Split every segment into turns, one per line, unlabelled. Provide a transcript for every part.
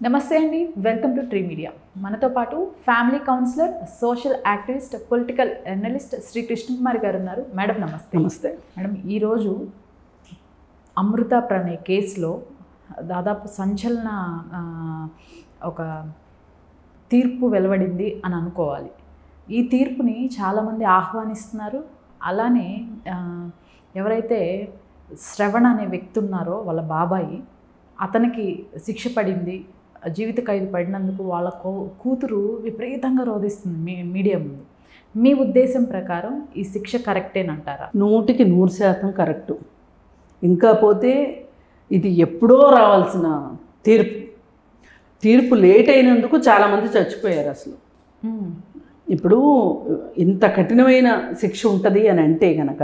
నమస్తే అండి, welcome to tree media. మనతో పాటు family counsellor, social activist, political analyst Shri Krishnakumari గారు ఉన్నారు. మేడం నమస్తే.
నమస్తే
మేడం, ఈరోజు అమృత ప్రణయ్ కేసులో దాదాపు సంచలన ఒక తీర్పు వెలువడింది అని అనుకోవాలి. ఈ తీర్పుని చాలామంది ఆహ్వానిస్తున్నారు. అలానే ఎవరైతే శ్రవణ్ అనే వ్యక్తి ఉన్నారో వాళ్ళ బాబాయి, అతనికి శిక్ష పడింది, జీవిత ఖైదు పడినందుకు వాళ్ళ కూతురు విపరీతంగా రోధిస్తుంది మీడియా ముందు. మీ ఉద్దేశం ప్రకారం ఈ శిక్ష కరెక్టేనంటారా?
100% కరెక్టు. ఇంకా పోతే ఇది ఎప్పుడో రావాల్సిన తీర్పు లేట్ అయినందుకు చాలామంది చచ్చిపోయారు. అసలు ఇప్పుడు ఇంత కఠినమైన శిక్ష ఉంటుంది అని అంటే కనుక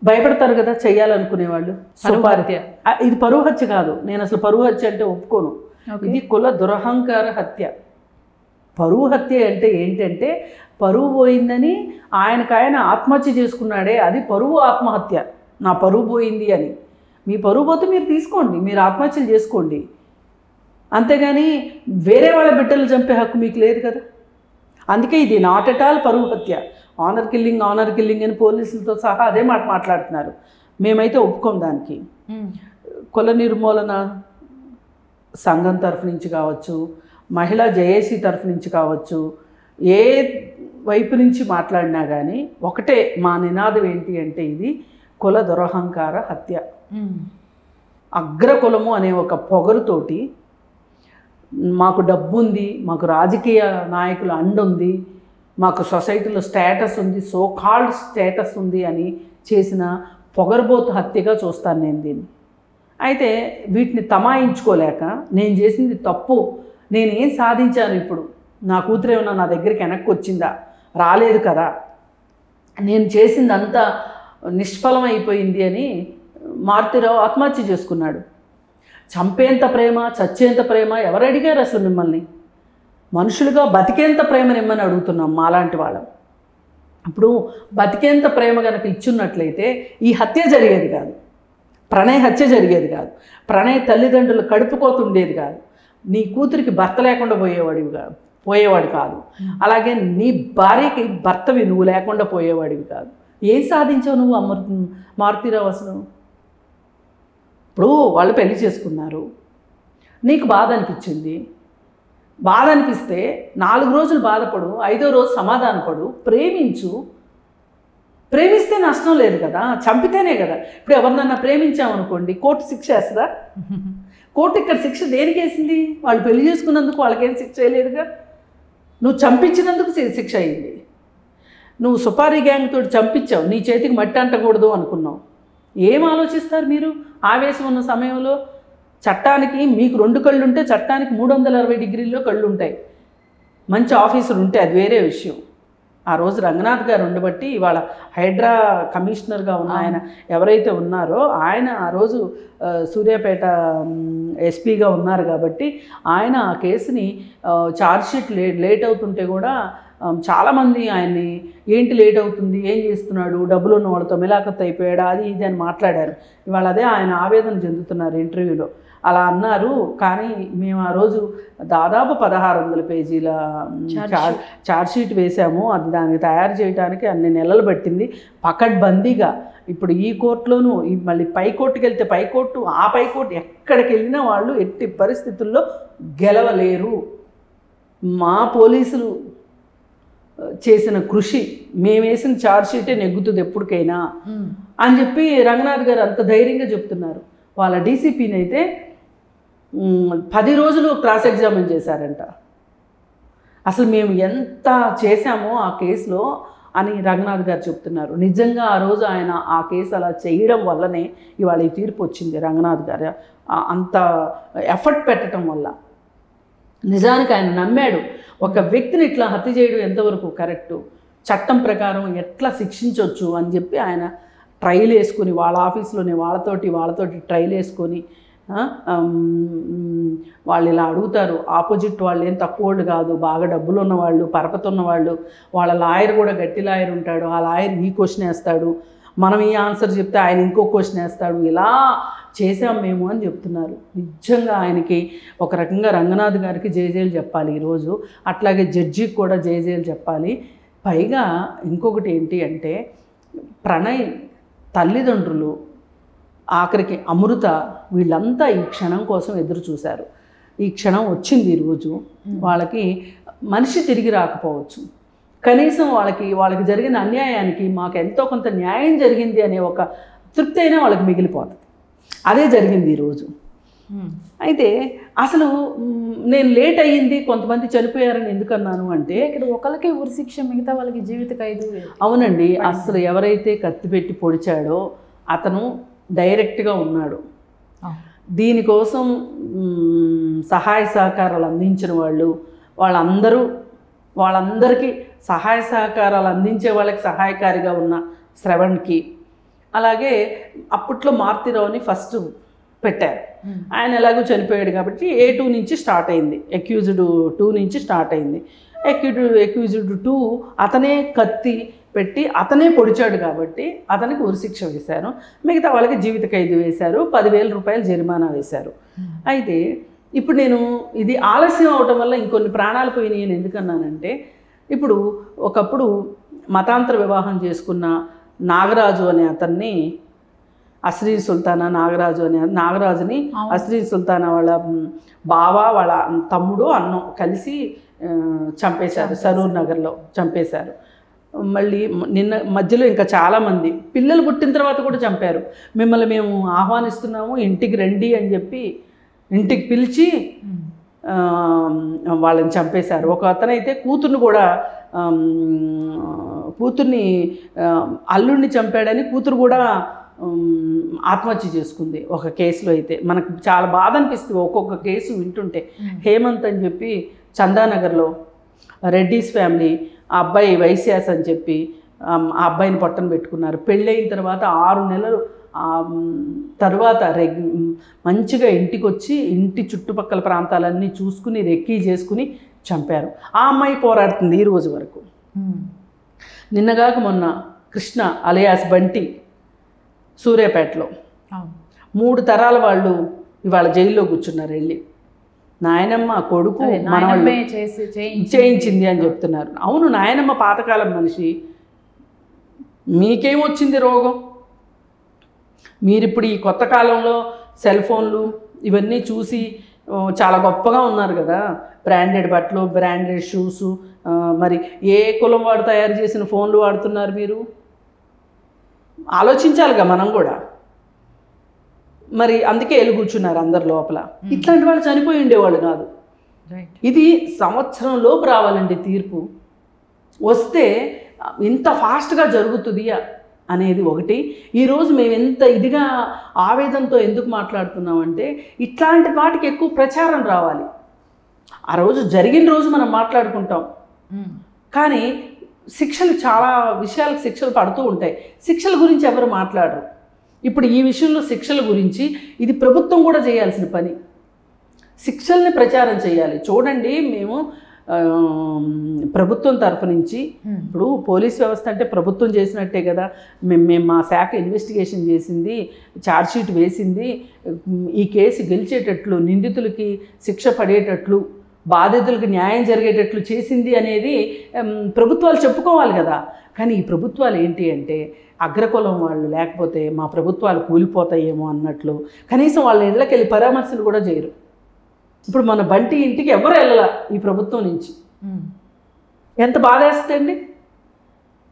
భయపడతారు కదా చేయాలనుకునేవాళ్ళు. ఇది పరువు హత్య కాదు. నేను అసలు పరువు హత్య అంటే ఒప్పుకోను. ఇది కుల దురహంకార హత్య. పరువు హత్య అంటే ఏంటంటే పరువు పోయిందని ఆయన ఆత్మహత్య చేసుకున్నాడే, అది పరువు ఆత్మహత్య. నా పరువు పోయింది అని. మీ పరువు పోతే మీరు తీసుకోండి, మీరు ఆత్మహత్యలు చేసుకోండి. అంతేగాని వేరే వాళ్ళ బిడ్డలు చంపే హక్కు మీకు లేదు కదా. అందుకే ఇది నాట్ ఎట్ ఆల్ పరువు హత్య. ఆనర్ కిల్లింగ్ అని పోలీసులతో సహా అదే మాట్లాడుతున్నారు. మేమైతే ఒప్పుకోం దానికి. కుల నిర్మూలన సంఘం తరఫు నుంచి కావచ్చు, మహిళా జేఏసీ తరఫు నుంచి కావచ్చు, ఏ వైపు నుంచి మాట్లాడినా కానీ ఒకటే మా నినాదం ఏంటి అంటే ఇది కుల దురహంకార హత్య. అగ్రకులము అనే ఒక పొగరుతోటి మాకు డబ్బు ఉంది, మాకు రాజకీయ నాయకుల అండుంది, మాకు సొసైటీలో స్టేటస్ ఉంది, సో కాల్డ్ స్టేటస్ ఉంది అని చేసిన పొగరబోతు హత్యగా చూస్తాను నేను దీన్ని. అయితే వీటిని తమాయించుకోలేక నేను చేసింది తప్పు, నేనేం సాధించాను, ఇప్పుడు నా కూతురు ఏమన్నా నా దగ్గరికి వెనక్కి వచ్చిందా, రాలేదు కదా, నేను చేసిందంతా నిష్ఫలం అయిపోయింది అని మారుతిరావు ఆత్మహత్య చేసుకున్నాడు. చంపేంత ప్రేమ, చచ్చేంత ప్రేమ ఎవరు అడిగారు అసలు మిమ్మల్ని? మనుషులుగా బతికేంత ప్రేమనిమ్మని అడుగుతున్నాం మాలాంటి వాళ్ళం. ఇప్పుడు బతికేంత ప్రేమ కనుక ఇచ్చున్నట్లయితే ఈ హత్య జరిగేది కాదు, ప్రణయ్ హత్య జరిగేది కాదు, ప్రణయ్ తల్లిదండ్రులు కడుపుకోతుండేది కాదు, నీ కూతురికి భర్త లేకుండా పోయేవాడు కాదు, అలాగే నీ భార్యకి భర్తవి నువ్వు లేకుండా పోయేవాడివి కాదు. ఏం సాధించావు నువ్వు మారుతిరావు అసలు? ఇప్పుడు వాళ్ళు పెళ్లి చేసుకున్నారు, నీకు బాధ అనిపించింది. బాధ అనిపిస్తే 4 రోజులు బాధపడు, 5వ రోజు సమాధానపడు, ప్రేమిస్తే నష్టం లేదు కదా, చంపితేనే కదా. ఇప్పుడు ఎవరినన్నా ప్రేమించామనుకోండి, కోర్టు శిక్ష వేస్తుందా? కోర్టు ఇక్కడ శిక్ష దేనికి వేసింది? వాళ్ళు పెళ్లి చేసుకున్నందుకు వాళ్ళకేం శిక్ష వేయలేదుగా. నువ్వు చంపించినందుకు శిక్ష అయింది. నువ్వు సుపారీ గ్యాంగ్ తోటి చంపించావు, నీ చేతికి మట్టి అంటకూడదు అనుకున్నావు. ఏం ఆలోచిస్తారు మీరు? ఆవేశం ఉన్న సమయంలో చట్టానికి మీకు 2 కళ్ళు ఉంటే చట్టానికి 360 డిగ్రీల్లో కళ్ళు ఉంటాయి. మంచి ఆఫీసర్ ఉంటే అది వేరే విషయం. ఆ రోజు రంగనాథ్ గారు ఉండబట్టి ఇవాళ హైడ్రా కమిషనర్గా ఉన్న ఆయన ఎవరైతే ఉన్నారో ఆయన ఆ రోజు సూర్యాపేట ఎస్పీగా ఉన్నారు కాబట్టి ఆయన ఆ కేసుని ఛార్జ్షీట్ లేట్ అవుతుంటే కూడా చాలామంది ఆయన్ని ఏంటి లేట్ అవుతుంది, ఏం చేస్తున్నాడు, డబ్బులు ఉన్న వాళ్ళతో మిలాఖత్ అయిపోయాడా, అది ఇది అని మాట్లాడారు. ఇవాళ అదే ఆయన ఆవేదన చెందుతున్నారు ఇంటర్వ్యూలో. అలా అన్నారు. కానీ మేము ఆ రోజు దాదాపు 1600 పేజీల ఛార్జ్షీట్ వేసాము. అది దానికి తయారు చేయడానికి అన్ని నెలలు పట్టింది పకడ్బందీగా. ఇప్పుడు ఈ కోర్టులోనూ మళ్ళీ పైకోర్టుకి వెళ్తే పైకోర్టు, ఆ పైకోర్టు ఎక్కడికి వెళ్ళినా వాళ్ళు ఎట్టి పరిస్థితుల్లో గెలవలేరు. మా పోలీసులు చేసిన కృషి, మేము వేసిన ఛార్జ్షీటే నెగ్గుతుంది ఎప్పటికైనా అని చెప్పి రంగనాథ్ గారు అంత ధైర్యంగా చెప్తున్నారు. వాళ్ళ డీసీపీని అయితే 10 రోజులు క్రాస్ ఎగ్జామిన్ చేశారంట. అసలు మేము ఎంత చేశామో ఆ కేసులో అని రంగనాథ్ గారు చెప్తున్నారు. నిజంగా ఆ రోజు ఆయన ఆ కేసు అలా చేయడం వల్లనే ఇవాళ ఈ తీర్పు వచ్చింది. రంగనాథ్ గారు అంత ఎఫర్ట్ పెట్టడం వల్ల. నిజానికి ఆయన నమ్మాడు, ఒక వ్యక్తిని ఇట్లా హత్య చేయడం ఎంతవరకు కరెక్టు, చట్టం ప్రకారం ఎట్లా శిక్షించవచ్చు అని చెప్పి ఆయన ట్రైల్ వేసుకొని వాళ్ళ ఆఫీస్లోనే వాళ్ళతోటి ట్రైల్ వేసుకొని వాళ్ళు ఇలా అడుగుతారు. ఆపోజిట్ వాళ్ళు ఏం తక్కువ వాళ్ళు కాదు, బాగా డబ్బులు ఉన్నవాళ్ళు, పరపతున్న వాళ్ళు. వాళ్ళ లాయర్ కూడా గట్టి లాయర్ ఉంటాడు, ఆ లాయర్ ఈ క్వశ్చన్ వేస్తాడు, మనం ఈ ఆన్సర్ చెప్తే ఆయన ఇంకో క్వశ్చన్ వేస్తాడు. ఇలా చేశాం మేము అని చెప్తున్నారు. నిజంగా ఆయనకి ఒక రకంగా రంగనాథ్ గారికి జేజేలు చెప్పాలి ఈరోజు, అట్లాగే జడ్జికి కూడా జేజేలు చెప్పాలి. పైగా ఇంకొకటి ఏంటి అంటే ప్రణయ్ తల్లిదండ్రులు ఆఖరికి అమృత వీళ్ళంతా ఈ క్షణం కోసం ఎదురు చూశారు. ఈ క్షణం వచ్చింది ఈరోజు. వాళ్ళకి మనిషి తిరిగి రాకపోవచ్చు, కనీసం వాళ్ళకి జరిగిన అన్యాయానికి మాకు ఎంతో కొంత న్యాయం జరిగింది అనే ఒక తృప్తి అయినా వాళ్ళకి మిగిలిపోతుంది. అదే జరిగింది ఈరోజు. అయితే అసలు నేను లేట్ అయ్యింది, కొంతమంది చనిపోయారని ఎందుకన్నాను అంటే
ఇక్కడ ఒకరికి ఉరిశిక్ష, మిగతా వాళ్ళకి జీవిత ఖైదు.
అవునండి, అసలు ఎవరైతే కత్తి పెట్టి పొడిచాడో అతను డైరెక్ట్గా ఉన్నాడు. దీనికోసం సహాయ సహకారాలు అందించిన వాళ్ళందరికీ సహాయ సహకారాలు అందించే వాళ్ళకి సహాయకారిగా ఉన్న శ్రవణ్కి, అలాగే అప్పట్లో మారుతిరావుని ఫస్ట్ పెట్టారు. ఆయన ఎలాగో చనిపోయాడు కాబట్టి A2 నుంచి స్టార్ట్ అయింది, అక్యూజ్డ్ 2 నుంచి స్టార్ట్ అయింది. అక్యూజ్డ్ 2 అతనే కత్తి పెట్టి అతనే పొడిచాడు కాబట్టి అతనికి ఉరిశిక్ష వేశారు. మిగతా వాళ్ళకి జీవిత ఖైదు వేశారు, 10,000 రూపాయలు జరిమానా వేశారు. అయితే ఇప్పుడు నేను ఇది ఆలస్యం అవటం వల్ల ఇంకొన్ని ప్రాణాలు పోయినాయి అని ఎందుకన్నానంటే, ఇప్పుడు ఒకప్పుడు మతాంతర వివాహం చేసుకున్న నాగరాజు అనే అతన్ని, అస్రీన్ సుల్తానా నాగరాజు అనే నాగరాజుని అస్రీన్ సుల్తానా వాళ్ళ బావ వాళ్ళ తమ్ముడు అన్నం కలిసి చంపేశారు, సరూర్ నగర్లో చంపేశారు. మళ్ళీ నిన్న మధ్యలో ఇంకా చాలామంది పిల్లలు పుట్టిన తర్వాత కూడా చంపారు. మిమ్మల్ని మేము ఆహ్వానిస్తున్నాము, ఇంటికి రండి అని చెప్పి ఇంటికి పిలిచి వాళ్ళని చంపేశారు. ఒక అతనైతే కూతుర్ని అల్లుడిని చంపాడని కూతురు కూడా ఆత్మహత్య చేసుకుంది ఒక కేసులో. అయితే మనకు చాలా బాధ అనిపిస్తుంది ఒక్కొక్క కేసు వింటుంటే. హేమంత్ అని చెప్పి చందానగర్లో రెడ్డీస్ ఫ్యామిలీ, ఆ అబ్బాయి వైశ్యాస్ అని చెప్పి ఆ అబ్బాయిని పట్టణ పెట్టుకున్నారు. పెళ్ళయిన తర్వాత 6 నెలలు తర్వాత మంచిగా ఇంటికి వచ్చి ఇంటి చుట్టుపక్కల ప్రాంతాలన్నీ చూసుకుని రెక్కీ చేసుకుని చంపారు. ఆ అమ్మాయి పోరాడుతుంది ఈ రోజు వరకు. నిన్నగాక మొన్న కృష్ణ అలియాస్ బంటి సూర్యాపేటలో 3 తరాల వాళ్ళు ఇవాళ జైల్లో కూర్చున్నారు. వెళ్ళి నాయనమ్మ కొడుకు మనవాళ్ళు చేయించింది అని చెప్తున్నారు. అవును, నాయనమ్మ పాతకాలం మనిషి, మీకేమొచ్చింది రోగం? మీరిప్పుడు ఈ కొత్త కాలంలో సెల్ ఫోన్లు ఇవన్నీ చూసి చాలా గొప్పగా ఉన్నారు కదా, బ్రాండెడ్ బట్టలు, బ్రాండెడ్ షూసు. మరి ఏ కులం వాడు తయారు చేసిన ఫోన్లు వాడుతున్నారు మీరు? ఆలోచించాలిగా మనం కూడా. మరి అందుకే వెళ్ళి కూర్చున్నారు అందరు లోపల. ఇట్లాంటి వాళ్ళు చనిపోయి ఉండేవాళ్ళు కాదు. ఇది సంవత్సరంలోపు రావాలండి తీర్పు. వస్తే ఇంత ఫాస్ట్గా జరుగుతుంది అనేది ఒకటి. ఈరోజు మేము ఎంత ఇదిగా ఆవేదనతో ఎందుకు మాట్లాడుతున్నామంటే, ఇట్లాంటి వాటికి ఎక్కువ ప్రచారం రావాలి. ఆ రోజు జరిగిన రోజు మనం మాట్లాడుకుంటాం, కానీ శిక్షలు చాలా విషయాలకు శిక్షలు పడుతూ ఉంటాయి. శిక్షల గురించి ఎవరు మాట్లాడరు. ఇప్పుడు ఈ విషయంలో శిక్షల గురించి ఇది ప్రభుత్వం కూడా చేయాల్సిన పని. శిక్షల్ని ప్రచారం చేయాలి. చూడండి, మేము ప్రభుత్వం తరఫు నుంచి ఇప్పుడు పోలీస్ వ్యవస్థ అంటే ప్రభుత్వం చేసినట్టే కదా. మేము మా శాఖ ఇన్వెస్టిగేషన్ చేసింది, ఛార్జ్షీట్ వేసింది, ఈ కేసు గెలిచేటట్లు, నిందితులకి శిక్ష పడేటట్లు, బాధితులకు న్యాయం జరిగేటట్లు చేసింది అనేది ప్రభుత్వాలు చెప్పుకోవాలి కదా. కానీ ఈ ప్రభుత్వాలు ఏంటి అంటే, అగ్రకులం వాళ్ళు లేకపోతే మా ప్రభుత్వాలు కూలిపోతాయేమో అన్నట్లు కనీసం వాళ్ళ ఇళ్ళకి వెళ్ళి పరామర్శలు కూడా చేయరు. ఇప్పుడు మన బంటి ఇంటికి ఎవరు వెళ్ళాల ఈ ప్రభుత్వం నుంచి. ఎంత బాధ వేస్తుందండి.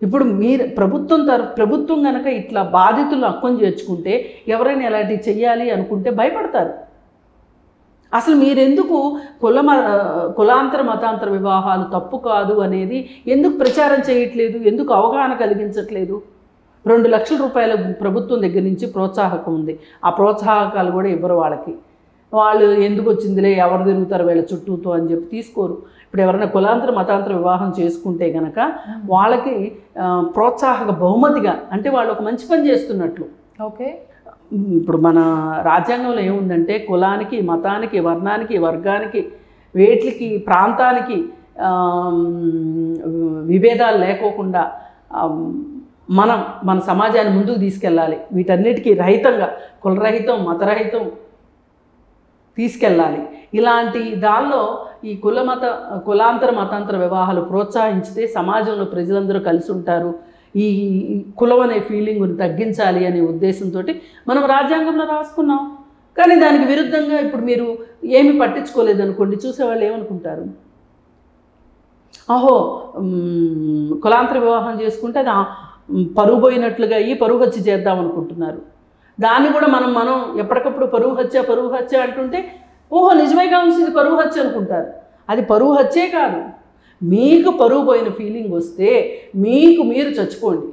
ఇప్పుడు మీరు ప్రభుత్వం కనుక ఇట్లా బాధితులను హక్కును చేర్చుకుంటే ఎవరైనా ఇలాంటివి చెయ్యాలి అనుకుంటే భయపడతారు. అసలు మీరెందుకు కులాంతర మతాంతర వివాహాలు తప్పు కాదు అనేది ఎందుకు ప్రచారం చేయట్లేదు? ఎందుకు అవగాహన కలిగించట్లేదు? 2 లక్షల రూపాయల ప్రభుత్వం దగ్గర నుంచి ప్రోత్సాహకం ఉంది. ఆ ప్రోత్సాహకాలు కూడా ఇవ్వరు వాళ్ళకి. వాళ్ళు ఎందుకు వచ్చిందిలే, ఎవరు తిరుగుతారు వీళ్ళ చుట్టూతో అని చెప్పి తీసుకోరు. ఇప్పుడు ఎవరైనా కులాంతర మతాంతర వివాహం చేసుకుంటే కనుక వాళ్ళకి ప్రోత్సాహక బహుమతిగా, అంటే వాళ్ళు ఒక మంచి పని చేస్తున్నట్లు.
ఓకే,
ఇప్పుడు మన రాజ్యాంగంలో ఏముందంటే, కులానికి, మతానికి, వర్ణానికి, వర్గానికి, వేట్లకి, ప్రాంతానికి విభేదాలు లేకోకుండా మన సమాజాన్ని ముందుకు తీసుకెళ్ళాలి. వీటన్నిటికీ రహితంగా, కులరహితం, మతరహితం తీసుకెళ్ళాలి. ఇలాంటి దానిలో ఈ కులాంతర మతాంతర వివాహాలు ప్రోత్సహించితే సమాజంలో ప్రజలందరూ కలిసి ఉంటారు. ఈ కులం అనే ఫీలింగ్ని తగ్గించాలి అనే ఉద్దేశంతో మనం రాజ్యాంగంలో రాసుకున్నాం. కానీ దానికి విరుద్ధంగా ఇప్పుడు మీరు ఏమి పట్టించుకోలేదనుకోండి, చూసేవాళ్ళు ఏమనుకుంటారు? ఆహో, కులాంతర వివాహం చేసుకుంటే అది పరువు పోయినట్లుగా పరువు హత్య చేద్దాం అనుకుంటున్నారు. దాన్ని కూడా మనం ఎప్పటికప్పుడు పరువు హత్య అంటుంటే ఓహో నిజమేగా ఉంది, ఇది పరువు హత్య అనుకుంటారు. అది పరువు హత్యే కాదు. మీకు పరువు పోయిన ఫీలింగ్ వస్తే మీరు చచ్చిపోండి,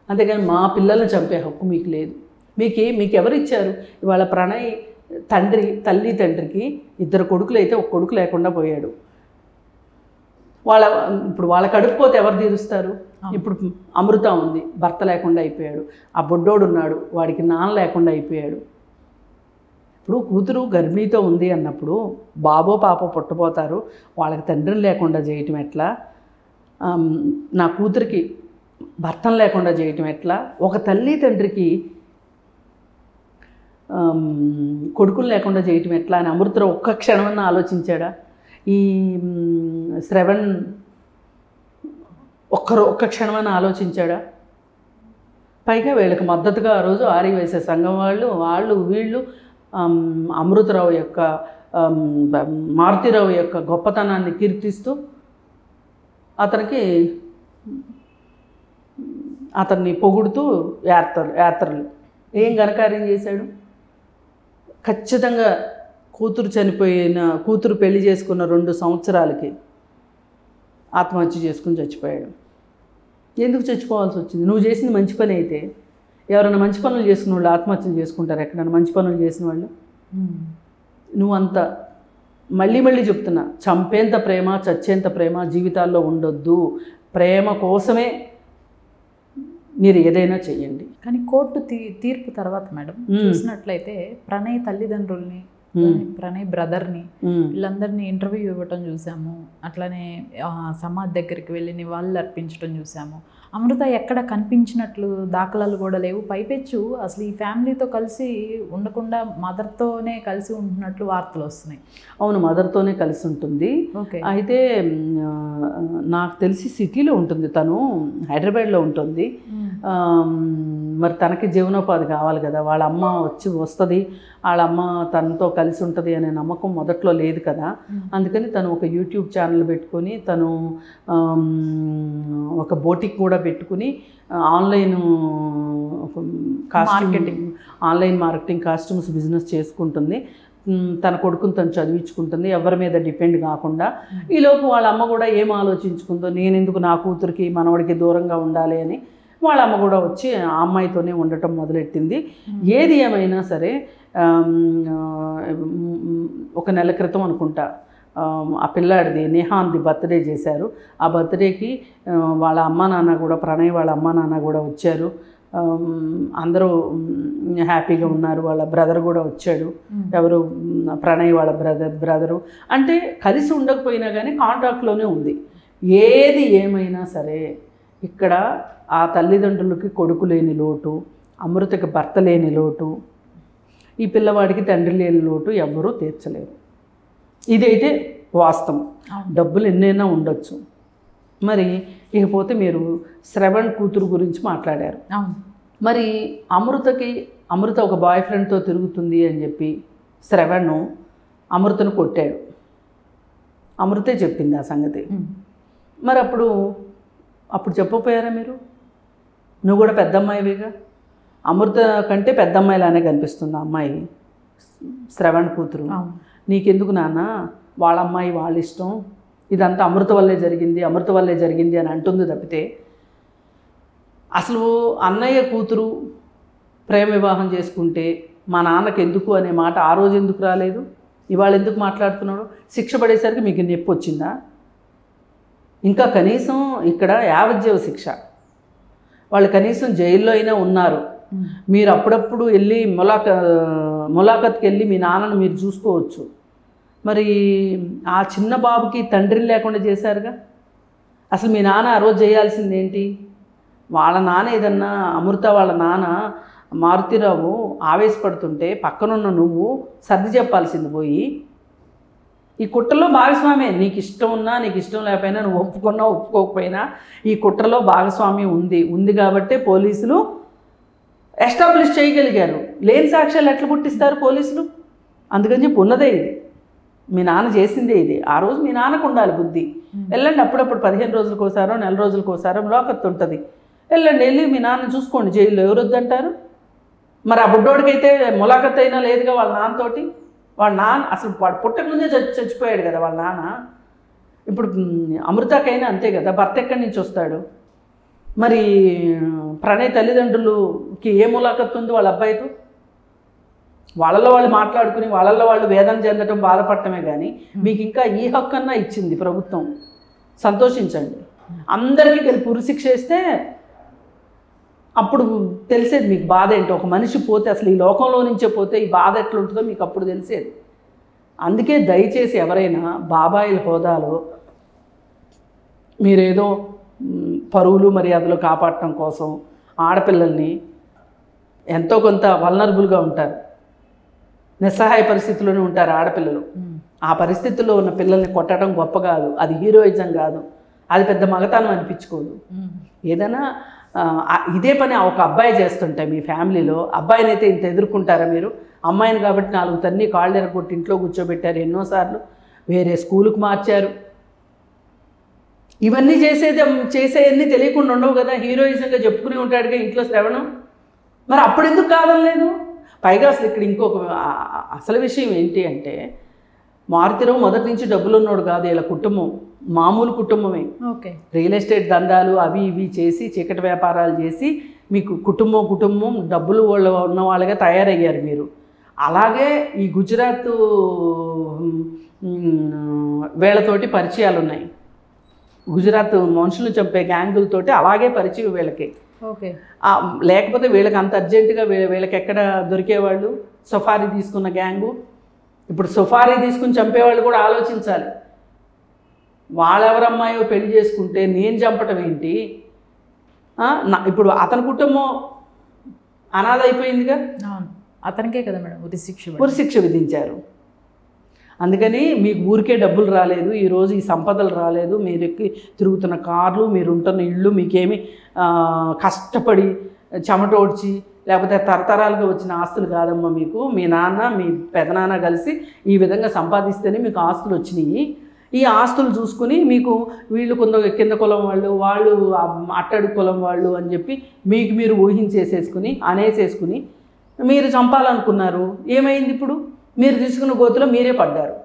అంతేగాని మా పిల్లల్ని చంపే హక్కు మీకు లేదు. మీకు ఎవరు ఇచ్చారు? ఇవాళ ప్రణయ్ తండ్రికి 2 కొడుకులు అయితే 1 కొడుకు లేకుండా పోయాడు. ఇప్పుడు వాళ్ళ కడుపుపోతే ఎవరు తీరుస్తారు? ఇప్పుడు అమృత ఉంది, భర్త లేకుండా అయిపోయాడు. ఆ బొడ్డోడు ఉన్నాడు, వాడికి నాన్న లేకుండా అయిపోయాడు. ఇప్పుడు కూతురు గర్భిణీతో ఉంది అన్నప్పుడు బాబో పాపో పుట్టబోతారు, వాళ్ళకి తండ్రిని లేకుండా చేయటం ఎట్లా? నా కూతురికి భర్తను లేకుండా చేయటం ఎట్లా? ఒక తండ్రికి కొడుకులు లేకుండా చేయటం ఎట్లా అని అమృత ఒక్క క్షణమన్నా ఆలోచించాడా? ఈ శ్రవణ్ ఒక్క క్షణమన్నా ఆలోచించాడా? పైగా వీళ్ళకి మద్దతుగా ఆ రోజు ఆర్యవైశ్య సంఘం వీళ్ళు అమృతరావు యొక్క మారుతిరావు యొక్క గొప్పతనాన్ని కీర్తిస్తూ అతన్ని పొగుడుతూ యాత్రలు ఏం ఘనకార్యం చేశాడు? ఖచ్చితంగా కూతురు పెళ్లి చేసుకున్న 2 సంవత్సరాలకి ఆత్మహత్య చేసుకుని చచ్చిపోయాడు. ఎందుకు చచ్చిపోవాల్సి వచ్చింది? నువ్వు చేసింది మంచి పని అయితే ఎవరైనా మంచి పనులు చేసుకున్న వాళ్ళు ఆత్మహత్యలు చేసుకుంటారు? ఎక్కడైనా మంచి పనులు చేసిన వాళ్ళు? నువ్వంత మళ్ళీ చెప్తున్నా, చంపేంత ప్రేమ చచ్చేంత ప్రేమ జీవితాల్లో ఉండొద్దు. ప్రేమ కోసమే మీరు ఏదైనా చెయ్యండి.
కానీ కోర్టు తీర్పు తర్వాత మేడం చూసినట్లయితే ప్రణయ్ తల్లిదండ్రుల్ని, ప్రణయ్ బ్రదర్ని, వీళ్ళందరినీ ఇంటర్వ్యూ ఇవ్వటం చూసాము. అట్లనే సమాధి దగ్గరికి వెళ్ళి నివాళులు అర్పించడం చూసాము. అమృత ఎక్కడ కనిపించినట్లు దాఖలాలు కూడా లేవు. పైపెచ్చు అసలు ఈ ఫ్యామిలీతో కలిసి ఉండకుండా మదర్తోనే కలిసి ఉంటున్నట్లు వార్తలు వస్తున్నాయి.
అవును, మదర్తోనే కలిసి ఉంటుంది. అయితే నాకు తెలిసి సిటీలో ఉంటుంది, తను హైదరాబాద్లో ఉంటుంది. మరి తనకి జీవనోపాధి కావాలి కదా, వాళ్ళ అమ్మ వస్తుంది, వాళ్ళ అమ్మ తనతో కలిసి ఉంటుంది అనే నమ్మకం మొదట్లో లేదు కదా. అందుకని తను ఒక యూట్యూబ్ ఛానల్ పెట్టుకొని, తను ఒక బోటిక్ కూడా పెట్టుకుని ఆన్లైన్ మార్కెటింగ్ కాస్ట్యూమ్స్ బిజినెస్ చేసుకుంటుంది. తన కొడుకుని తను చదివించుకుంటుంది, ఎవరి మీద డిపెండ్ కాకుండా. ఈలోపు వాళ్ళ అమ్మ కూడా ఏం ఆలోచించుకుందో, నేనెందుకు నా కూతురికి మనవడికి దూరంగా ఉండాలి అని వాళ్ళ అమ్మ కూడా వచ్చి ఆ అమ్మాయితోనే ఉండటం మొదలెట్టింది. ఏది ఏమైనా సరే ఒక నెల క్రితం అనుకుంటా ఆ పిల్లాడిది నేహాన్ది బర్త్డే చేశారు. ఆ బర్త్డేకి వాళ్ళ అమ్మా నాన్న కూడా, ప్రణయ్ వాళ్ళ అమ్మా నాన్న కూడా వచ్చారు. అందరూ హ్యాపీగా ఉన్నారు. వాళ్ళ బ్రదర్ కూడా వచ్చాడు. ఎవరు? ప్రణయ్ వాళ్ళ బ్రదరు. అంటే కలిసి ఉండకపోయినా కానీ కాంటాక్ట్లోనే ఉంది. ఏది ఏమైనా సరే ఇక్కడ ఆ తల్లిదండ్రులకి కొడుకు లేని లోటు, అమృతకి భర్త లేని లోటు, ఈ పిల్లవాడికి తండ్రి లేని లోటు ఎవ్వరూ తీర్చలేరు. ఇదైతే వాస్తవం. డబ్బులు ఎన్నైనా ఉండొచ్చు. మరి ఇకపోతే మీరు శ్రవణ్ కూతురు గురించి మాట్లాడారు. మరి అమృత ఒక బాయ్ ఫ్రెండ్తో తిరుగుతుంది అని చెప్పి శ్రవణ్ అమృతను కొట్టాడు. అమృతే చెప్పింది ఆ సంగతి. మరి అప్పుడు చెప్పకపోయారా మీరు? నువ్వు కూడా పెద్ద అమ్మాయివిగా. అమృత కంటే పెద్ద అమ్మాయిలానే కనిపిస్తుంది ఆ అమ్మాయి, శ్రవణ్ కూతురు. నీకెందుకు నాన్న, వాళ్ళ అమ్మాయి వాళ్ళ ఇష్టం, ఇదంతా అమృత వల్లే జరిగింది అని అంటుంది తప్పితే, అసలు అన్నయ్య కూతురు ప్రేమ వివాహం చేసుకుంటే మా నాన్నకి ఎందుకు అనే మాట ఆ రోజు ఎందుకు రాలేదు? ఇవాళ ఎందుకు మాట్లాడుతున్నాడు? శిక్ష పడేసరికి మీకు నొప్పి వచ్చిందా? ఇంకా కనీసం ఇక్కడ యావజ్జీవ శిక్ష, వాళ్ళు కనీసం జైల్లో అయినా ఉన్నారు. మీరు అప్పుడప్పుడు వెళ్ళి ములాఖత్కి వెళ్ళి మీ నాన్నను మీరు చూసుకోవచ్చు. మరి ఆ చిన్న బాబుకి తండ్రిని లేకుండా చేశారుగా. అసలు మీ నాన్న ఆ రోజు చేయాల్సింది ఏంటి? వాళ్ళ నాన్న ఏదన్నా అమృత వాళ్ళ నాన్న మారుతిరావు ఆవేశపడుతుంటే పక్కనున్న నువ్వు సర్ది చెప్పాల్సింది పోయి, ఈ కుట్రలో భాగస్వామ్యం, నీకు ఇష్టం ఉన్నా నీకు ఇష్టం లేకపోయినా, నువ్వు ఒప్పుకున్నా ఒప్పుకోకపోయినా ఈ కుట్రలో భాగస్వామ్యం ఉంది కాబట్టే పోలీసులు ఎస్టాబ్లిష్ చేయగలిగారు. లేని సాక్ష్యాలు ఎట్లా పుట్టిస్తారు పోలీసులు? అందుకని చెప్పి ఉన్నదే ఇది, మీ నాన్న చేసిందే ఇది. ఆ రోజు మీ నాన్నకు ఉండాలి బుద్ధి. వెళ్ళండి, అప్పుడప్పుడు 15 రోజులకోసారో నెల రోజులకోసారో లోకత్తు ఉంటుంది, వెళ్ళి మీ నాన్న చూసుకోండి జైల్లో, ఎవరు వద్దంటారు? మరి ఆ బుడ్డోడికైతే ములాఖత్ అయినా లేదుగా వాళ్ళ నాన్నతోటి. వాళ్ళ నాన్న అసలు వాడు పుట్టక ముందే చచ్చిపోయాడు కదా వాళ్ళ నాన్న. ఇప్పుడు అమృతకైనా అంతే కదా, భర్త ఎక్కడి నుంచి వస్తాడు? మరి ప్రణయ్ తల్లిదండ్రులకి ఏ ములాఖత్ ఉంది వాళ్ళ అబ్బాయితో? వాళ్ళల్లో వాళ్ళు మాట్లాడుకుని వాళ్ళల్లో వాళ్ళు వేదన చెందటం, బాధపడటమే కానీ మీకు ఇంకా ఈ హక్కన్నా ఇచ్చింది ప్రభుత్వం, సంతోషించండి. అందరికీ కలిపి ఉరిశిక్ష వేస్తే అప్పుడు తెలిసేది మీకు బాధ ఏంటో. ఒక మనిషి పోతే, అసలు ఈ లోకంలో నుంచే పోతే ఈ బాధ ఎట్లుంటుందో మీకు అప్పుడు తెలిసేది. అందుకే దయచేసి ఎవరైనా బాబాయిల హోదాలో మీరేదో పరువులు మర్యాదలు కాపాడటం కోసం ఆడపిల్లల్ని, ఎంతో కొంత వల్నరబుల్గా ఉంటారు, నిస్సహాయ పరిస్థితుల్లోనే ఉంటారు ఆడపిల్లలు. ఆ పరిస్థితుల్లో ఉన్న పిల్లల్ని కొట్టడం గొప్ప కాదు, అది హీరోయిజం కాదు, అది పెద్ద మగతనం అనిపించుకోదు. ఏదైనా ఇదే పని ఒక అబ్బాయి చేస్తుంటే మీ ఫ్యామిలీలో, అబ్బాయిని అయితే ఇంత ఎదుర్కొంటారా మీరు? అమ్మాయిని కాబట్టి 4 తన్ని కాళ్ళు ఎరగొట్టి ఇంట్లో కూర్చోబెట్టారు, ఎన్నోసార్లు వేరే స్కూలుకు మార్చారు. ఇవన్నీ చేసేవన్నీ తెలియకుండా ఉండవు కదా, హీరోయిజంగా చెప్పుకుని ఉంటాడుగా ఇంట్లో శ్రవణం. మరి అప్పుడు ఎందుకు కాదనలేదు? పైగా అసలు ఇక్కడ ఇంకొక అసలు విషయం ఏంటి అంటే, మారుతిరావు మొదటి నుంచి డబ్బులు ఉన్నాడు కాదు, ఇలా కుటుంబం మామూలు కుటుంబమే.
ఓకే,
రియల్ ఎస్టేట్ దందాలు అవి ఇవి చేసి, చీకటి వ్యాపారాలు చేసి మీకు కుటుంబం డబ్బులు ఉన్న వాళ్ళగా తయారయ్యారు మీరు. అలాగే ఈ గుజరాత్ వీళ్ళతోటి పరిచయాలు ఉన్నాయి, గుజరాత్ మనుషులు చంపే గ్యాంగులతోటి అలాగే పరిచయం వీళ్ళకి.
ఓకే,
లేకపోతే వీళ్ళకి అంత అర్జెంటుగా వీళ్ళకి ఎక్కడ దొరికేవాళ్ళు? సఫారీ తీసుకున్న గ్యాంగు. ఇప్పుడు సఫారీ తీసుకుని చంపేవాళ్ళు కూడా ఆలోచించాలి. వాళ్ళెవరమ్మాయో పెళ్లి చేసుకుంటే నేను చంపటం ఏంటి? ఇప్పుడు అతని కుటుంబం అనాథ అయిపోయిందిగా.
అవును, అతనికే కదా మేడం
ఉరిశిక్ష విధించారు. అందుకని మీకు ఊరికే డబ్బులు రాలేదు, ఈరోజు ఈ సంపదలు రాలేదు, మీరు ఎక్కి తిరుగుతున్న కార్లు, మీరు ఉంటున్న ఇళ్ళు, మీకేమి కష్టపడి చెమటోడ్చి లేకపోతే తరతరాలుగా వచ్చిన ఆస్తులు కాదమ్మా మీకు. మీ నాన్న మీ పెదనాన్న కలిసి ఈ విధంగా సంపాదిస్తేనే మీకు ఆస్తులు వచ్చినాయి. ఈ ఆస్తులు చూసుకుని మీకు వీళ్ళు కింద కులం వాళ్ళు అట్టడుగు కులం వాళ్ళు అని చెప్పి మీకు మీరు ఊహించేసేసుకుని అనేసేసుకుని మీరు చంపాలనుకున్నారు. ఏమైంది? ఇప్పుడు మీరు తీసుకున్న గోతులో మీరే పడ్డారు.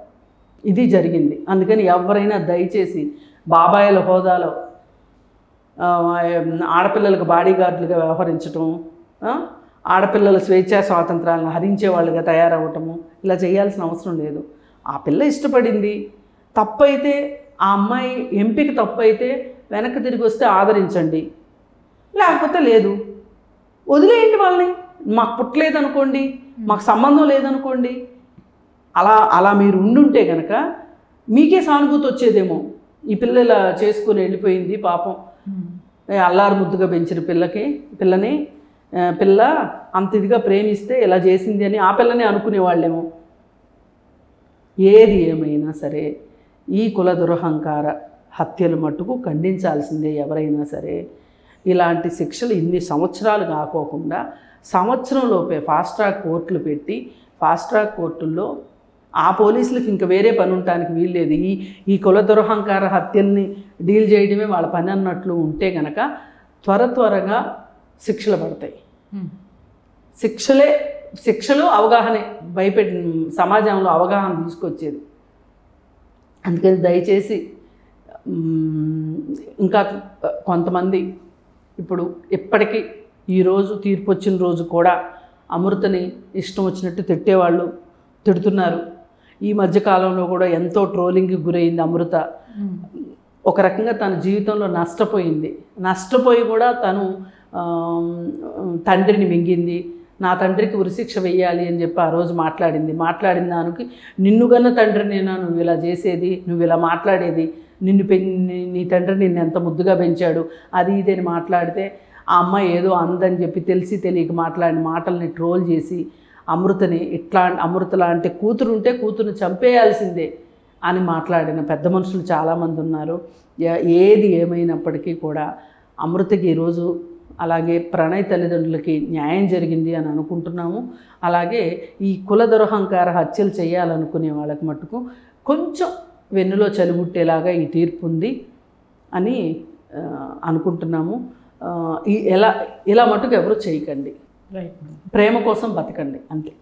ఇది జరిగింది. అందుకని ఎవరైనా దయచేసి బాబాయిల హోదాలో ఆడపిల్లలకు బాడీగార్డులుగా వ్యవహరించటం, ఆడపిల్లల స్వేచ్ఛా స్వాతంత్రాలను హరించే వాళ్ళుగా తయారవ్వటము ఇలా చేయాల్సిన అవసరం లేదు. ఆ పిల్ల ఇష్టపడింది, తప్పైతే ఆ అమ్మాయి ఎంపిక తప్పైతే వెనక్కి తిరిగి వస్తే ఆదరించండి, లేకపోతే లేదు వదిలేయండి వాళ్ళని. మాకు పుట్టలేదనుకోండి, మాకు సంబంధం లేదనుకోండి, అలా మీరు ఉండుంటే కనుక మీకే సానుభూతి వచ్చేదేమో. ఈ పిల్ల ఇలా చేసుకుని వెళ్ళిపోయింది పాపం, అల్లారు ముద్దుగా పెంచిన పిల్లని పిల్ల అంత ఇదిగా ప్రేమిస్తే ఇలా చేసింది అని ఆ పిల్లనే అనుకునేవాళ్ళేమో. ఏది ఏమైనా సరే ఈ కుల దురహంకార హత్యలు మట్టుకు ఖండించాల్సిందే ఎవరైనా సరే. ఇలాంటి శిక్షలు ఇన్ని సంవత్సరాలు కాకోకుండా సంవత్సరంలోపే ఫాస్ట్ ట్రాక్ కోర్టులు పెట్టి, ఫాస్ట్ ట్రాక్ కోర్టుల్లో ఆ పోలీసులకు ఇంకా వేరే పని ఉండటానికి వీల్లేదు. ఈ కుల దురహంకార హత్యల్ని డీల్ చేయడమే వాళ్ళ పని అన్నట్లు ఉంటే కనుక త్వరగా శిక్షలు పడతాయి. శిక్షలు అవగాహనే సమాజంలో అవగాహన తీసుకొచ్చేది. అందుకని దయచేసి ఇంకా కొంతమంది ఇప్పుడు ఇప్పటికీ ఈరోజు తీర్పు వచ్చిన రోజు కూడా అమృతని ఇష్టం వచ్చినట్టు తిట్టేవాళ్ళు తిడుతున్నారు. ఈ మధ్యకాలంలో కూడా ఎంతో ట్రోలింగ్కి గురైంది అమృత. ఒక రకంగా తన జీవితంలో నష్టపోయి కూడా తను తండ్రిని మింగింది. నా తండ్రికి ఉరిశిక్ష వెయ్యాలి అని చెప్పి ఆ రోజు మాట్లాడిన దానికి, నిన్ను కన్న తండ్రినేనా నువ్వు ఇలా చేసేది, నువ్వు ఇలా మాట్లాడేది, నీ తండ్రి నిన్ను ఎంత ముద్దుగా పెంచాడు, అది ఇదని మాట్లాడితే ఆ అమ్మాయి ఏదో అందని చెప్పి తెలిసి తెలియక మాట్లాడిన మాటల్ని ట్రోల్ చేసి అమృత లాంటి కూతురు ఉంటే కూతురుని చంపేయాల్సిందే అని మాట్లాడిన పెద్ద మనుషులు చాలామంది ఉన్నారు. ఏది ఏమైనప్పటికీ కూడా అమృతకి ఈరోజు అలాగే ప్రణయ్ తల్లిదండ్రులకి న్యాయం జరిగింది అని అనుకుంటున్నాము. అలాగే ఈ కుల దురహంకార హత్యలు చేయాలనుకునే వాళ్ళకి మట్టుకు కొంచెం వెన్నులో చలిబుట్టేలాగా ఈ తీర్పు ఉంది అని అనుకుంటున్నాము. ఇలా మట్టుకు ఎవరు చేయకండి,
రైట్.
ప్రేమ కోసం బతకండి అంతే.